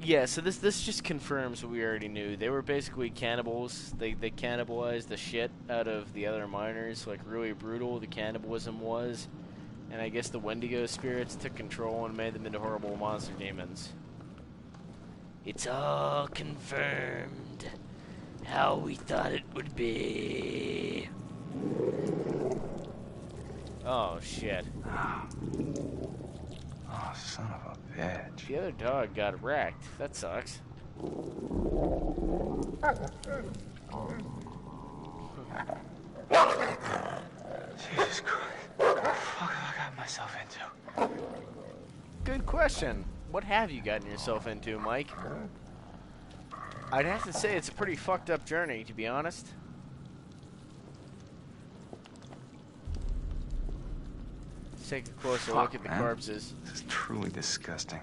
Yeah, so this just confirms what we already knew. They were basically cannibals. They cannibalized the shit out of the other miners, like really brutal the cannibalism was. And I guess the Wendigo spirits took control and made them into horrible monster demons. It's all confirmed. How we thought it would be. Oh, shit. Oh, son of a bitch. The other dog got wrecked. That sucks. Jesus Christ. What the fuck have I got myself into? Good question. What have you gotten yourself into, Mike? I'd have to say it's a pretty fucked up journey, to be honest. Let's take a closer look at the corpses. This is truly disgusting.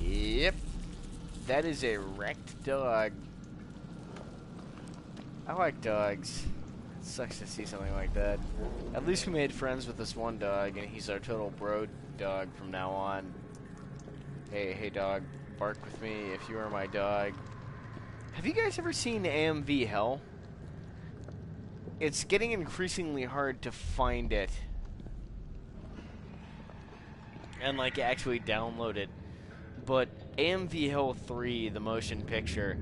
Yep. That is a wrecked dog. I like dogs. It sucks to see something like that. At least we made friends with this one dog, and he's our total bro dog from now on. Hey dog, bark with me if you are my dog. Have you guys ever seen AMV Hell? It's getting increasingly hard to find it and like actually download it. But AMV Hell 3, the motion picture,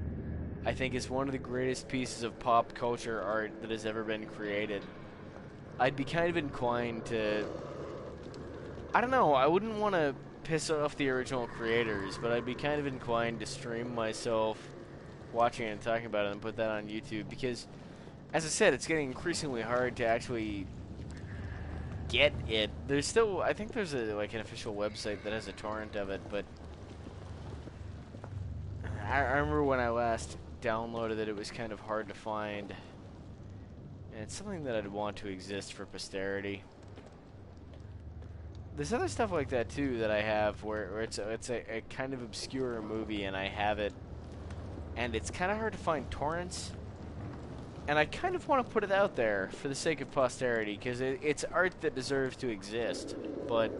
I think is one of the greatest pieces of pop culture art that has ever been created. I'd be kind of inclined to... I don't know, I wouldn't want to piss off the original creators, but I'd be kind of inclined to stream myself watching it and talking about it and put that on YouTube, because, as I said, it's getting increasingly hard to actually get it. There's still... I think there's an official website that has a torrent of it, but... I remember when I last downloaded it, it was kind of hard to find. And it's something that I'd want to exist for posterity. There's other stuff like that too that I have where it's a kind of obscure movie and I have it, and it's kind of hard to find torrents. And I kind of want to put it out there for the sake of posterity, because it's art that deserves to exist. But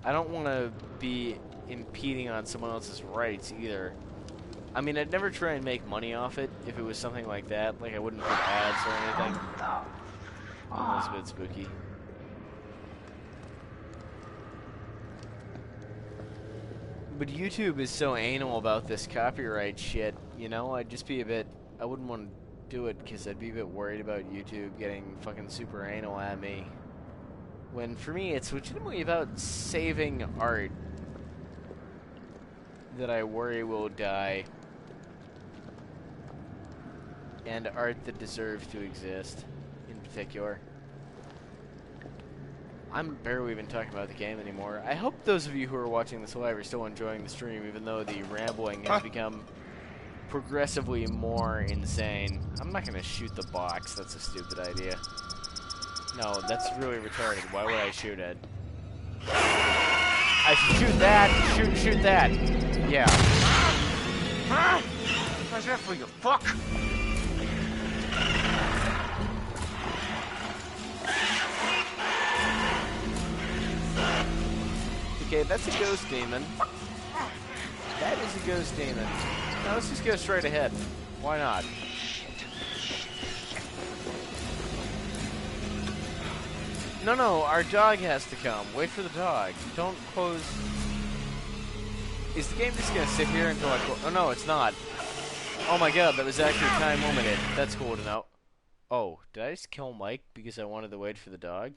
I don't want to be impeding on someone else's rights either. I mean, I'd never try and make money off it if it was something like that. Like, I wouldn't put ads or anything. That was a bit spooky. But YouTube is so anal about this copyright shit, you know? I'd just be a bit... I wouldn't want to do it because I'd be a bit worried about YouTube getting fucking super anal at me. When, for me, it's legitimately about saving art that I worry will die, and art that deserves to exist in particular. I'm barely even talking about the game anymore. I hope those of you who are watching this live are still enjoying the stream, even though the rambling has become progressively more insane. I'm not gonna shoot the box, that's a stupid idea. No, that's really retarded. Why would I shoot it? I should shoot that! Shoot that! Yeah. What's that for, you fuck? Okay, that's a ghost demon. That is a ghost demon. Now let's just go straight ahead. Why not? No, our dog has to come. Wait for the dog. Don't close... Is the game just gonna sit here until I close... Oh, no, it's not. Oh my god, that was actually time limited. That's cool to know. Oh, did I just kill Mike because I wanted to wait for the dog?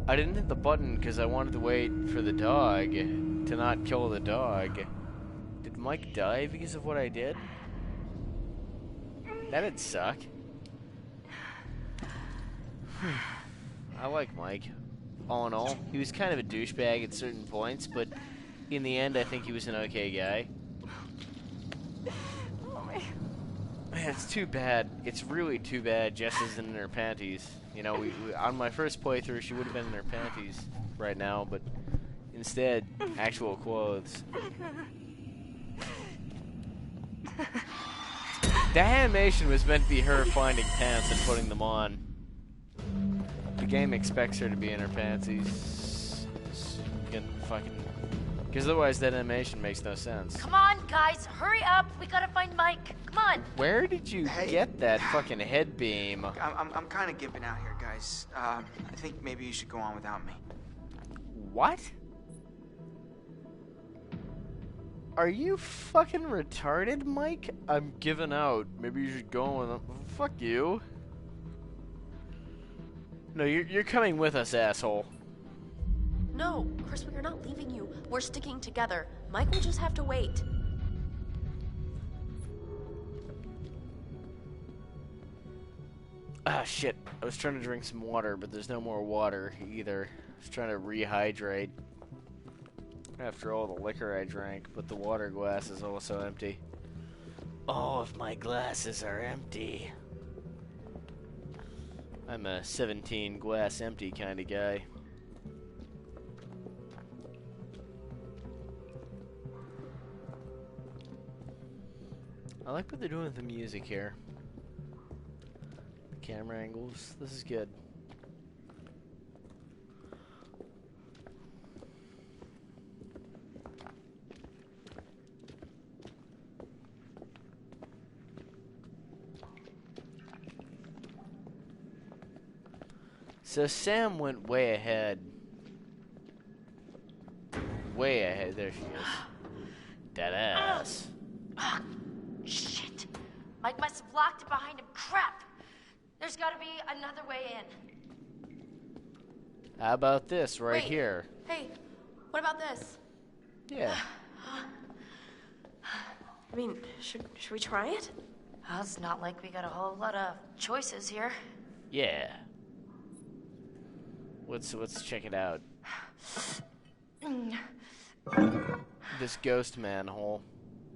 I didn't hit the button because I wanted to wait for the dog to not kill the dog. Did Mike die because of what I did? That'd suck. I like Mike. All in all, he was kind of a douchebag at certain points, but in the end, I think he was an okay guy. Man, it's too bad. It's really too bad Jess isn't in her panties. You know, we on my first playthrough, she would have been in her panties right now, but instead, actual clothes. That animation was meant to be her finding pants and putting them on. game expects her to be in her panties. Get fucking... Because otherwise that animation makes no sense. Come on, guys, hurry up. We gotta find Mike. Come on. Where did you get that fucking head beam? I'm kind of gimping out here, guys. I think maybe you should go on without me. What? Are you fucking retarded, Mike? I'm giving out. Maybe you should go on with them. Fuck you. No, you're coming with us, asshole. No, Chris, we are not leaving you. We're sticking together. Mike will just have to wait. Ah, shit. I was trying to drink some water, but there's no more water either. I was trying to rehydrate after all the liquor I drank, but the water glass is also empty. All of my glasses are empty. I'm a 17 glass empty kind of guy. I like what they're doing with the music here. The camera angles. This is good. So Sam went way ahead. Way ahead. There she is. Dead ass. Oh, shit. Mike must have locked it behind him. Crap. There's gotta be another way in. How about this right Wait. here? Hey, what about this? Yeah. I mean, should we try it? Well, it's not like we got a whole lot of choices here. Yeah. Let's check it out. This ghost manhole.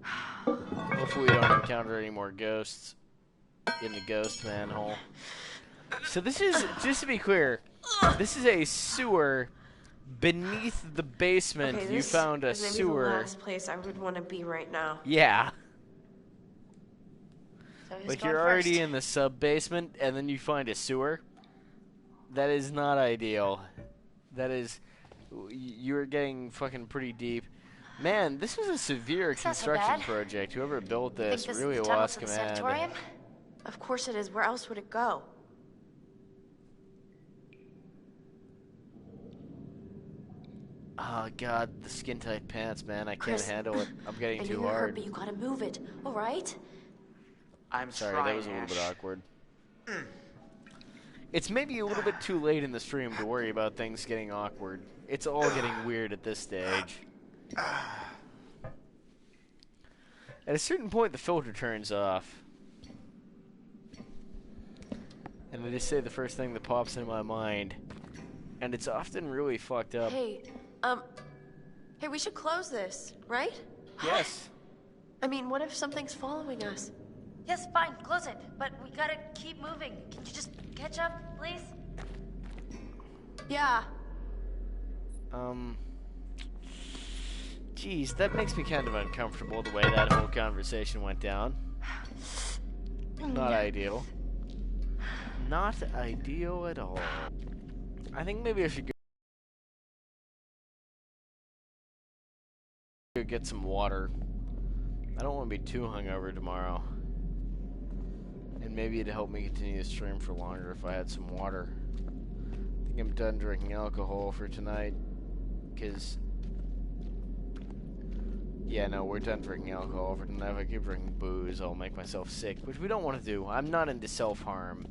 Hopefully we don't encounter any more ghosts in the ghost manhole. So this is, just to be clear, this is a sewer beneath the basement. Okay, You this found a is maybe sewer. the last place I would want to be right now. Yeah. So who's Like going you're already first? in the sub basement and then you find a sewer. That is not ideal. That is, you're getting fucking pretty deep. Man, this was a severe It's not so construction bad. project. Whoever built Think this this really is the tunnel lost to the command. sanatorium? Of course it is. Where else would it go? Oh god, the skin tight pants, man. I can't Chris, handle it. I'm getting I know too you're hurt, hard. but you gotta move it. All right? I'm Sorry, trying, that was a little bit Ash. awkward. It's maybe a little bit too late in the stream to worry about things getting awkward. It's all getting weird at this stage. At a certain point, the filter turns off. And I just say the first thing that pops into my mind. And it's often really fucked up. Hey, hey, we should close this, right? Yes. I mean, what if something's following us? Yes, fine, close it. But we gotta keep moving. Can you just catch up, please? Yeah. Geez, that makes me kind of uncomfortable the way that whole conversation went down. Not ideal. Not ideal at all. I think maybe I should go get some water. I don't want to be too hungover tomorrow. And maybe it'd help me continue the stream for longer if I had some water. I think I'm done drinking alcohol for tonight. Because... yeah, no, we're done drinking alcohol for tonight. If I keep drinking booze, I'll make myself sick, which we don't want to do. I'm not into self-harm.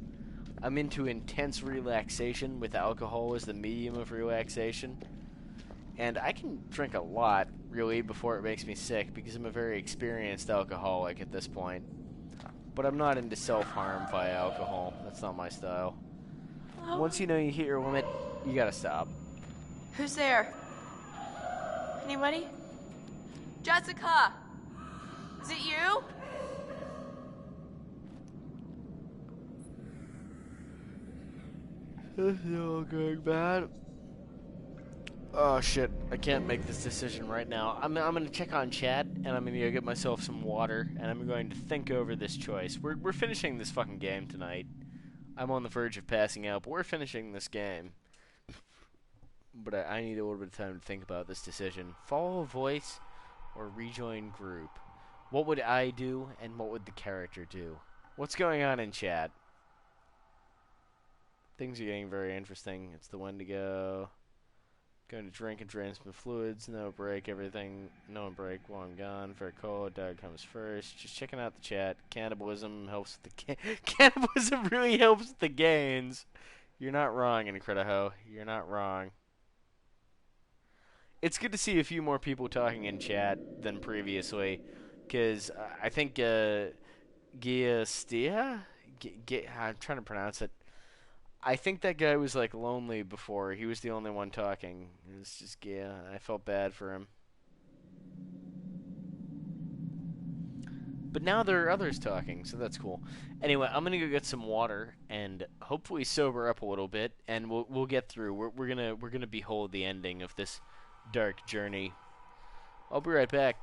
I'm into intense relaxation with alcohol as the medium of relaxation. And I can drink a lot, really, before it makes me sick, because I'm a very experienced alcoholic at this point. But I'm not into self-harm via alcohol. That's not my style. Hello? Once you know you hit your limit, you gotta stop. Who's there? Anybody? Jessica! Is it you? This is all going bad. Oh shit, I can't make this decision right now. I'm gonna check on chat, and I'm gonna go get myself some water, and I'm going to think over this choice. We're finishing this fucking game tonight. I'm on the verge of passing out, but we're finishing this game. But I need a little bit of time to think about this decision. Follow voice or rejoin group? What would I do, and what would the character do? What's going on in chat? Things are getting very interesting. It's the Wendigo. Going to drink and transmit fluids. No break. Everything. No break while I'm gone. Very cold. Dog comes first. Just checking out the chat. Cannibalism helps with the cannibalism really helps with the gains. You're not wrong, Incrediho. You're not wrong. It's good to see a few more people talking in chat than previously, because I think Giastia? I'm trying to pronounce it. I think that guy was like lonely before. He was the only one talking. It's just Gia. I felt bad for him. But now there are others talking, so that's cool. Anyway, I'm gonna go get some water and hopefully sober up a little bit, and we'll get through. We're gonna behold the ending of this dark journey. I'll be right back.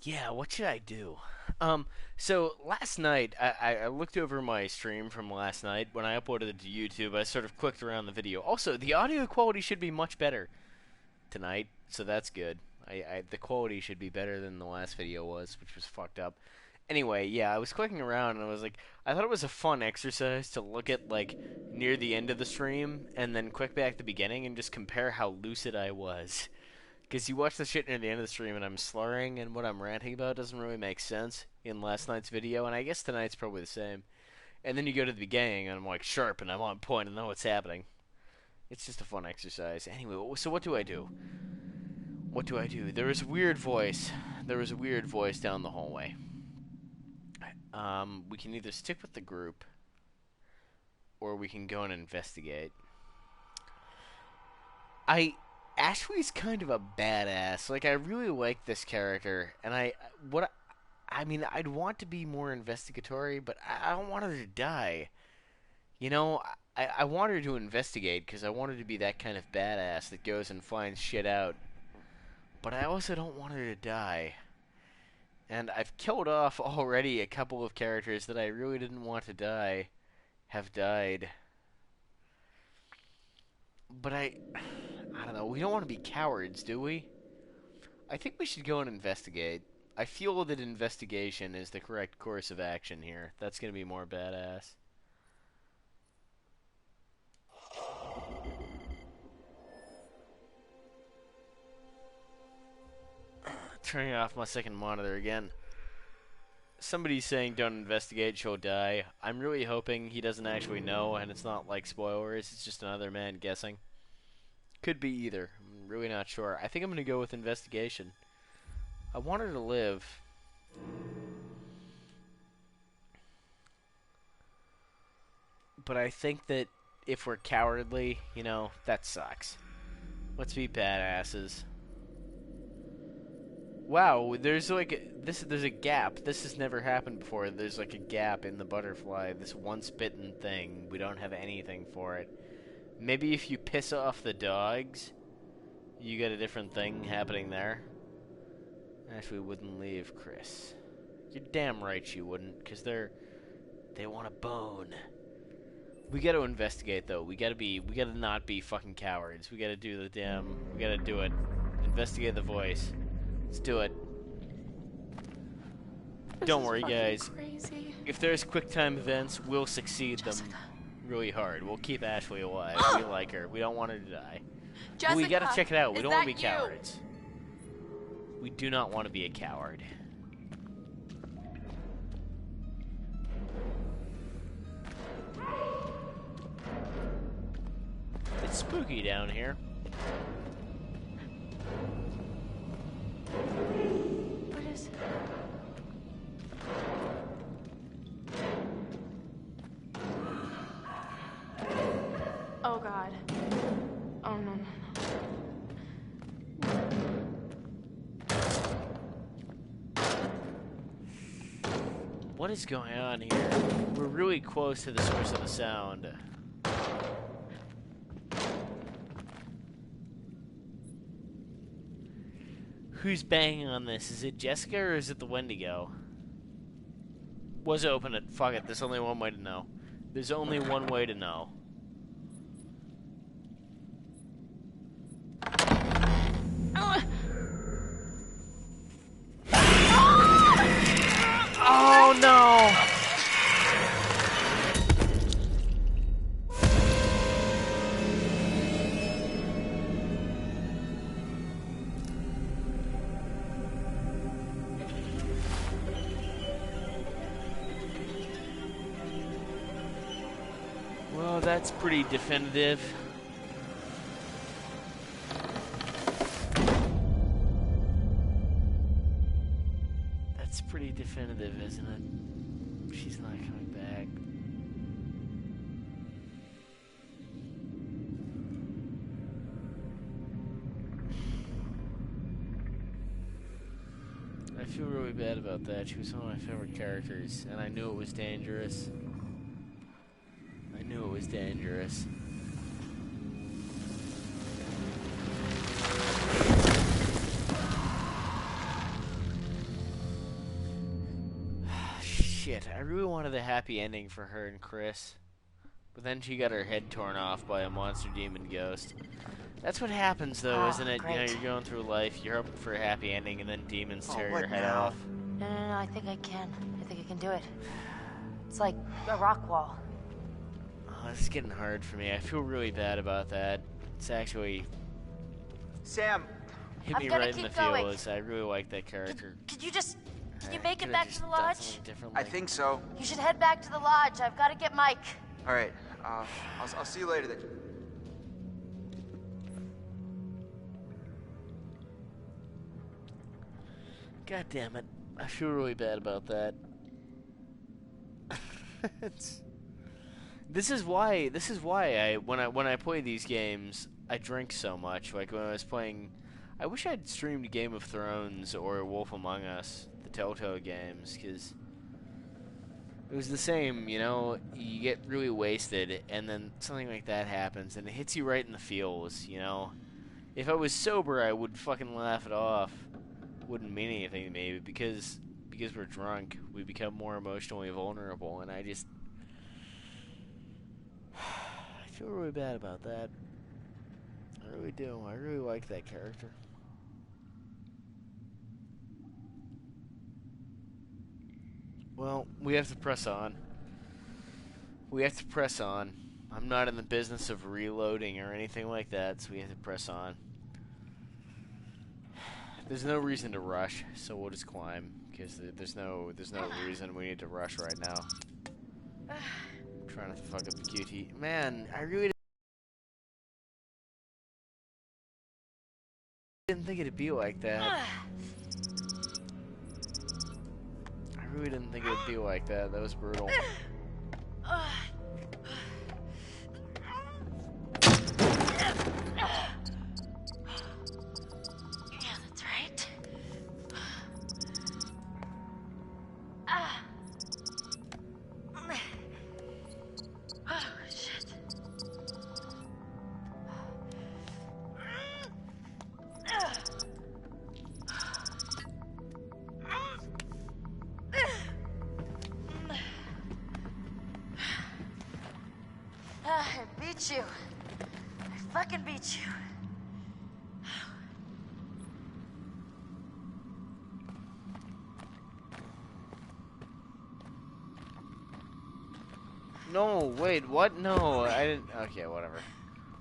Yeah, what should I do? So last night, I looked over my stream from last night. When I uploaded it to YouTube, I sort of clicked around the video. Also, the audio quality should be much better tonight, so that's good. The quality should be better than the last video was, which was fucked up. Anyway, yeah, I was clicking around, and I was like, I thought it was a fun exercise to look at, like, near the end of the stream, and then click back to the beginning and just compare how lucid I was. Because you watch the shit near the end of the stream and I'm slurring and what I'm ranting about doesn't really make sense in last night's video, and I guess tonight's probably the same. And then you go to the beginning, and I'm like sharp, and I'm on point, and know what's happening. It's just a fun exercise. Anyway, so what do I do? What do I do? There was a weird voice. There was a weird voice down the hallway. We can either stick with the group, or we can go and investigate. Ashley's kind of a badass. Like, I really like this character, and I mean, I'd want to be more investigatory, but I don't want her to die. You know, I want her to investigate, because I want her to be that kind of badass that goes and finds shit out. But I also don't want her to die. And I've killed off already a couple of characters that I really didn't want to die, have died. But I don't know, we don't want to be cowards, do we? I think we should go and investigate. I feel that investigation is the correct course of action here. That's going to be more badass. Turning off my second monitor again. Somebody's saying don't investigate, she'll die. I'm really hoping he doesn't actually know and it's not like spoilers, it's just another man guessing. Could be either. I'm really not sure. I think I'm going to go with investigation. I want her to live. But I think that if we're cowardly, you know, that sucks. Let's be badasses. Wow, there's like there's a gap. This has never happened before. There's like a gap in the butterfly. This once bitten thing. We don't have anything for it. Maybe if you piss off the dogs, you get a different thing happening there. Actually, wouldn't leave, Chris. You're damn right you wouldn't, because they want a bone. We gotta investigate though. We gotta not be fucking cowards. We gotta do we gotta do it. Investigate the voice. Let's do it. Don't worry, guys. Crazy. If there's QuickTime events, we'll succeed them really hard. We'll keep Ashley alive. We like her. We don't want her to die. Jessica, We gotta check it out. We don't want to be you? cowards. We do not want to be a coward. It's spooky down here. What is... Oh, God. Oh, no, no, no. What is going on here? We're really close to the source of the sound. Who's banging on this? Is it Jessica or is it the Wendigo? Was open it. Fuck it. There's only one way to know. There's only one way to know. Oh no! Well, that's pretty definitive. That's pretty definitive, isn't it? She's not coming back. I feel really bad about that. She was one of my favorite characters, and I knew it was dangerous. I knew it was dangerous. Shit, I really wanted a happy ending for her and Chris. But then she got her head torn off by a monster demon ghost. That's what happens though, isn't it? Great. You know, you're going through life, you're hoping for a happy ending, and then demons tear what your head now? off. No, I think I can. I think I can do it. It's like a rock wall. Oh, this is getting hard for me. I feel really bad about that. It's actually Sam, hit I've me gotta right in the keep going. feels. I really like that character. Could you just Can you make it Could've back just to the done lodge? something differently. I think so. You should head back to the lodge. I've got to get Mike. All right. I'll see you later then. God damn it. I feel really bad about that. This is why when I play these games, I drink so much. Like when I was playing, I wish I'd streamed Game of Thrones or Wolf Among Us, the Telltale games, because it was the same, you know. You get really wasted, and then something like that happens, and it hits you right in the feels, you know. If I was sober, I would fucking laugh it off. Wouldn't mean anything to me, but because we're drunk, we become more emotionally vulnerable, and I feel really bad about that. I really do. I really like that character. Well, we have to press on. We have to press on. I'm not in the business of reloading or anything like that, so we have to press on. There's no reason to rush, so we'll just climb, because there's no reason we need to rush right now. I'm trying to fuck up the QT. Man, I really didn't think it'd be like that. I really didn't think it'd be like that. That was brutal. Yeah, that's right. Oh, shit. I beat you. I fucking beat you. No, wait, what? No, I didn't. Okay, whatever.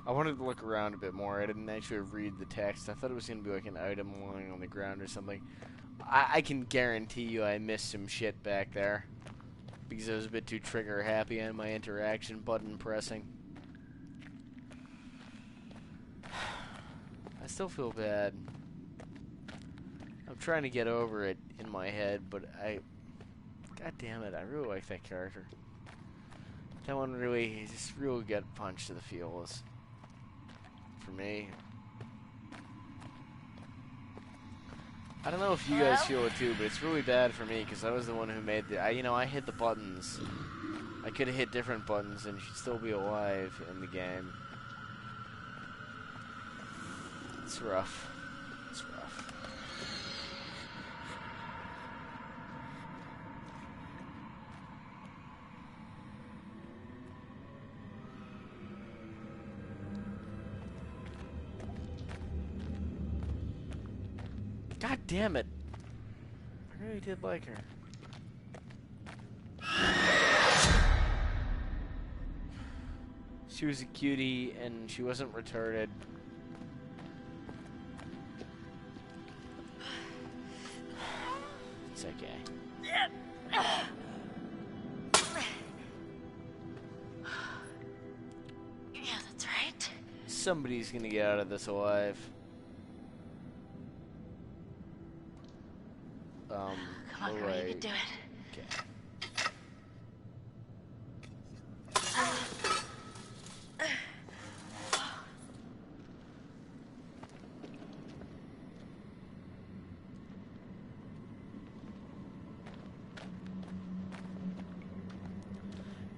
I wanted to look around a bit more. I didn't actually read the text. I thought it was going to be like an item lying on the ground or something. I can guarantee you I missed some shit back there. Because I was a bit too trigger happy on my interaction button pressing. I still feel bad. I'm trying to get over it in my head, but God damn it, I really like that character. That one really, just real gut punch to the feels. For me. I don't know if you guys feel it too, but it's really bad for me because I was the one who made the. I hit the buttons. I could have hit different buttons and she'd still be alive in the game. It's rough. It's rough. God damn it. I really did like her. She was a cutie and she wasn't retarded. It's okay. Yeah, that's right. Somebody's gonna get out of this alive. Come on, girl, you can do it. Okay.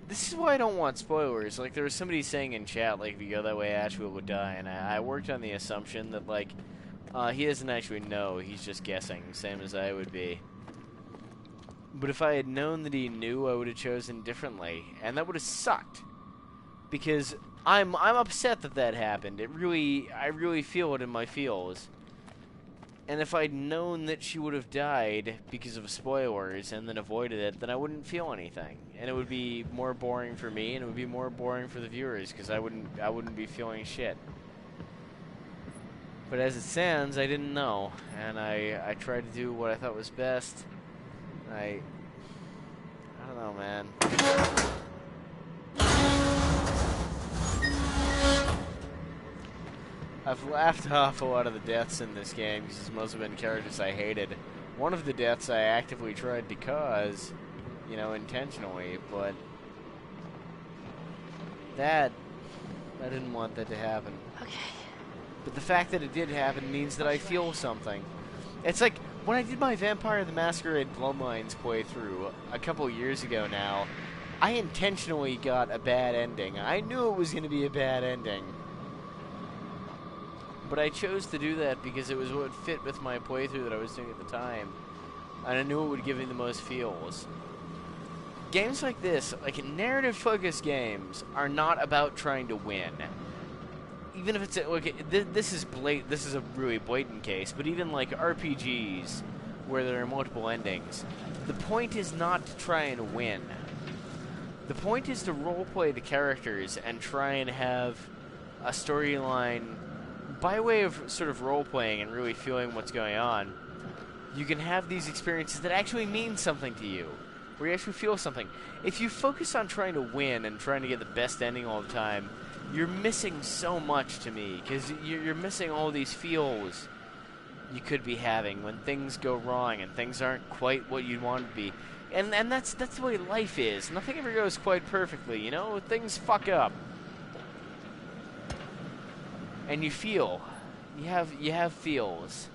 This is why I don't want spoilers. Like, there was somebody saying in chat, like, if you go that way, Ashwell would die, and I worked on the assumption that, like, he doesn't actually know. He's just guessing, same as I would be. But if I had known that he knew, I would have chosen differently, and that would have sucked. Because I'm upset that that happened. I really feel it in my feels. And if I'd known that she would have died because of spoilers and then avoided it, then I wouldn't feel anything. And it would be more boring for me, and it would be more boring for the viewers, because I wouldn't be feeling shit. But as it stands, I didn't know, and I tried to do what I thought was best. I don't know, man. I've laughed off a lot of the deaths in this game because it's mostly been characters I hated. One of the deaths I actively tried to cause, you know, intentionally, but I didn't want that to happen. Okay. But the fact that it did happen means that I feel something. It's like when I did my Vampire the Masquerade Bloodlines playthrough a couple years ago now, I intentionally got a bad ending. I knew it was going to be a bad ending. But I chose to do that because it was what fit with my playthrough that I was doing at the time. And I knew it would give me the most feels. Games like this, like narrative-focused games, are not about trying to win. Even if it's this is a really blatant case, but even like RPGs where there are multiple endings, the point is not to try and win. The point is to roleplay the characters and try and have a storyline by way of sort of role-playing and really feeling what's going on. You can have these experiences that actually mean something to you, where you actually feel something. If you focus on trying to win and trying to get the best ending all the time, you're missing so much to me, because you're missing all these feels you could be having when things go wrong and things aren't quite what you want to be. And that's the way life is. Nothing ever goes quite perfectly, you know? Things fuck up. And you feel. You have feels.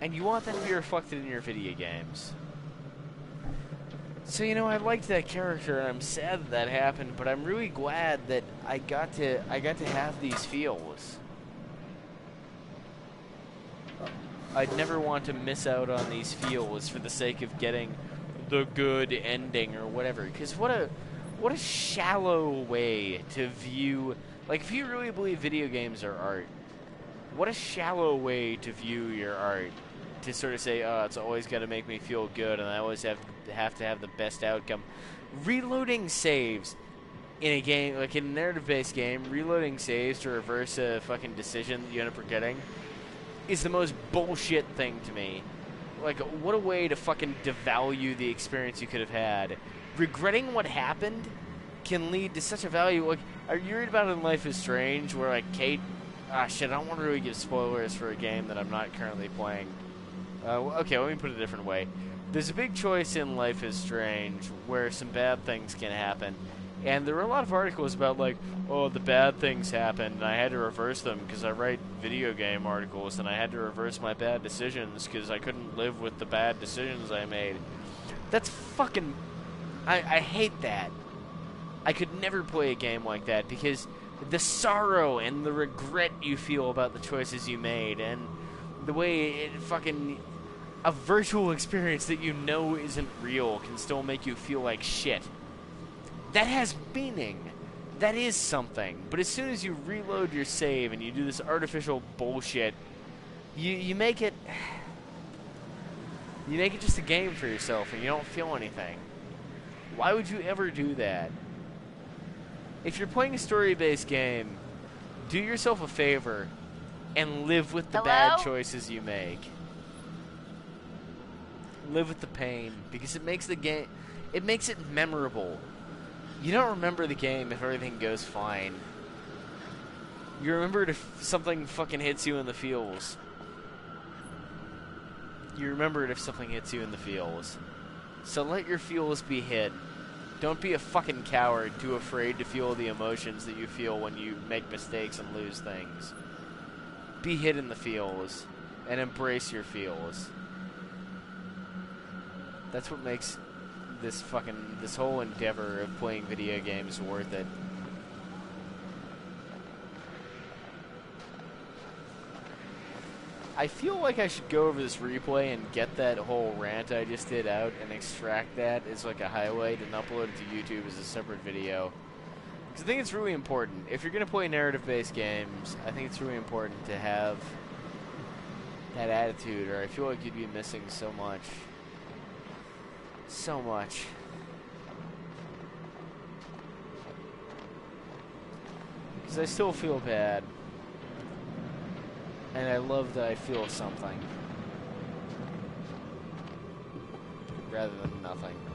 And you want that to be reflected in your video games. So, you know, I liked that character, and I'm sad that happened, but I'm really glad that I got to have these feels. I'd never want to miss out on these feels for the sake of getting the good ending or whatever. Because what a shallow way to view... Like, if you really believe video games are art, what a shallow way to view your art. To sort of say, oh, it's always got to make me feel good, and I always have to have the best outcome. Reloading saves in a game, like in a narrative-based game, reloading saves to reverse a fucking decision that you end up forgetting is the most bullshit thing to me. Like, what a way to fucking devalue the experience you could have had. Regretting what happened can lead to such a value. Like, are you read about it in Life is Strange, where, like, Kate... shit, I don't want to really give spoilers for a game that I'm not currently playing. Okay, let me put it a different way. There's a big choice in Life is Strange where some bad things can happen. And there were a lot of articles about, like, oh, the bad things happened, and I had to reverse them because I write video game articles, and I had to reverse my bad decisions because I couldn't live with the bad decisions I made. That's fucking... I hate that. I could never play a game like that because the sorrow and the regret you feel about the choices you made, and the way it fucking... A virtual experience that you know isn't real can still make you feel like shit. That has meaning. That is something. But as soon as you reload your save and you do this artificial bullshit, you make it... You make it just a game for yourself and you don't feel anything. Why would you ever do that? If you're playing a story-based game, do yourself a favor and live with the bad choices you make. Live with the pain, because it makes the game... It makes it memorable. You don't remember the game if everything goes fine. You remember it if something fucking hits you in the feels. You remember it if something hits you in the feels. So let your feels be hit. Don't be a fucking coward too afraid to feel the emotions that you feel when you make mistakes and lose things. Be hit in the feels and embrace your feels. That's what makes this whole endeavor of playing video games worth it. I feel like I should go over this replay and get that whole rant I just did out and extract that as like a highlight and upload it to YouTube as a separate video. Because I think it's really important. If you're going to play narrative-based games, I think it's really important to have that attitude, or I feel like you'd be missing so much. So much. Because I still feel bad. And I love that I feel something. rather than nothing.